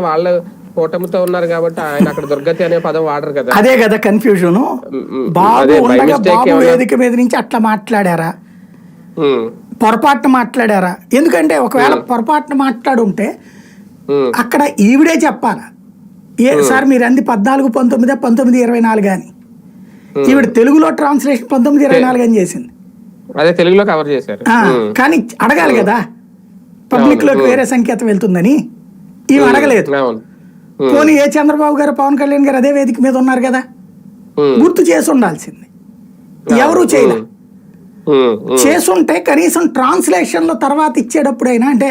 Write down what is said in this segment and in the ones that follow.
వాళ్ళు కూటమితో ఉన్నారు కాబట్టి ఆయన అక్కడ దుర్గతి అనే పదం వాడరు కదా. అదే కదా కన్ఫ్యూజన్. బాబు ఉండగా బాబు వేదిక మీద నుంచి అట్లా మాట్లాడారా, పొరపాటున మాట్లాడారా? ఎందుకంటే ఒకవేళ పొరపాటున మాట్లాడుంటే అక్కడ ఈవిడే చెప్పాలా, సార్ మీరు అంది 14-19 19-24 అని. ఈవిడ తెలుగులో ట్రాన్స్లేషన్ 19-24 అని చేసింది. అదే తెలుగులో కవర్ చేశారు. కానీ అడగాలి కదా, పబ్లిక్ లోకి వేరే సంకేతం వెళ్తుందని. ఈమె అడగలేదు. పోనీ ఏ చంద్రబాబు గారు పవన్ కళ్యాణ్ గారు అదే వేదిక మీద ఉన్నారు కదా, గుర్తు చేసి ఉండాల్సింది. ఎవరు చేయలే. చేసుంటే కనీసం ట్రాన్స్లేషన్ లో తర్వాత ఇచ్చేటప్పుడైనా, అంటే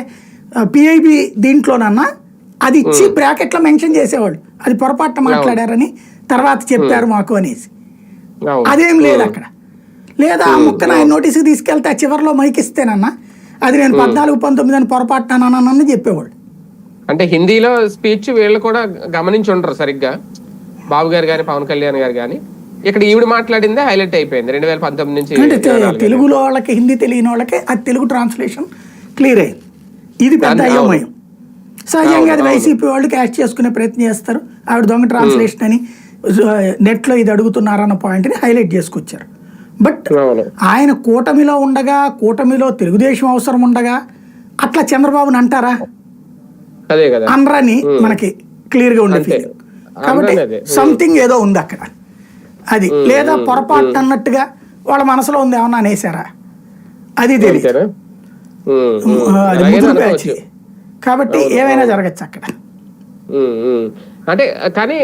పిఐబి దీంట్లోనన్నా అది ఇచ్చి బ్రాకెట్ లో మెన్షన్ చేసేవాళ్ళు, అది పొరపాటున మాట్లాడారని తర్వాత చెప్పారు మాకు అనేసి. అదేం లేదు అక్కడ. లేదా ఆ ముక్కను ఆయన నోటీస్కి తీసుకెళ్తే ఆ చివరిలో మైక్ ఇస్తేనన్నా అది నేను 14-19 అని పొరపాటున చెప్పేవాళ్ళు. అంటే హిందీలో స్పీచ్ వీళ్ళు కూడా గమనించి ఉంటారు సరిగ్గా, బాబు గారు కానీ పవన్ కళ్యాణ్ గారు కానీ. ఇక్కడ ఈవిడ మాట్లాడిందే హైలైట్ అయిపోయింది 2019 నుంచి. అంటే తెలుగులో వాళ్ళకి హిందీ తెలియని వాళ్ళకి అది తెలుగు ట్రాన్స్లేషన్ క్లియర్ అయింది. ఇది పెద్ద అయోమయం. సహజంగా అది వైసీపీ వాళ్ళు క్యాష్ చేసుకునే ప్రయత్నం చేస్తారు. ఆవిడ దొంగ ట్రాన్స్లేషన్ అని నెట్లో ఇది అడుగుతున్నారన్న పాయింట్ని హైలైట్ చేసుకొచ్చారు. బట్ ఆయన కూటమిలో ఉండగా, కూటమిలో తెలుగుదేశం అవసరం ఉండగా అట్లా చంద్రబాబుని అంటారా? అదే కదా అనరని మనకి క్లియర్ గా ఉండే ఫీలింగ్. కాబట్టి సంథింగ్ ఏదో ఉంది అక్కడ. అది లేదా పొరపాటు అన్నట్టుగా వాళ్ళ మనసులో ఉంది ఏమన్నా అనేసారా, అది తెలియదు. అది ముదురు బ్యాచ్ కాబట్టి ఏమైనా జరగచ్చు అక్కడ. అంటే కానీ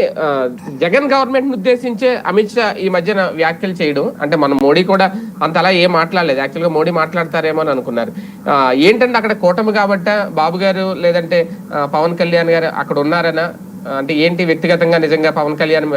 జగన్ గవర్నమెంట్ ఉద్దేశించే అమిత్ షా ఈ మధ్యన వ్యాఖ్యలు చేయడం, అంటే మన మోడీ కూడా అంతలా ఏం మాట్లాడలేదు. యాక్చువల్గా మోడీ మాట్లాడతారేమో అని అనుకున్నారు. ఏంటంటే అక్కడ కూటమి కాబట్టి బాబు గారు లేదంటే పవన్ కళ్యాణ్ గారు అక్కడ ఉన్నారనా, అంటే ఏంటి వ్యక్తిగతంగా నిజంగా పవన్ కళ్యాణ్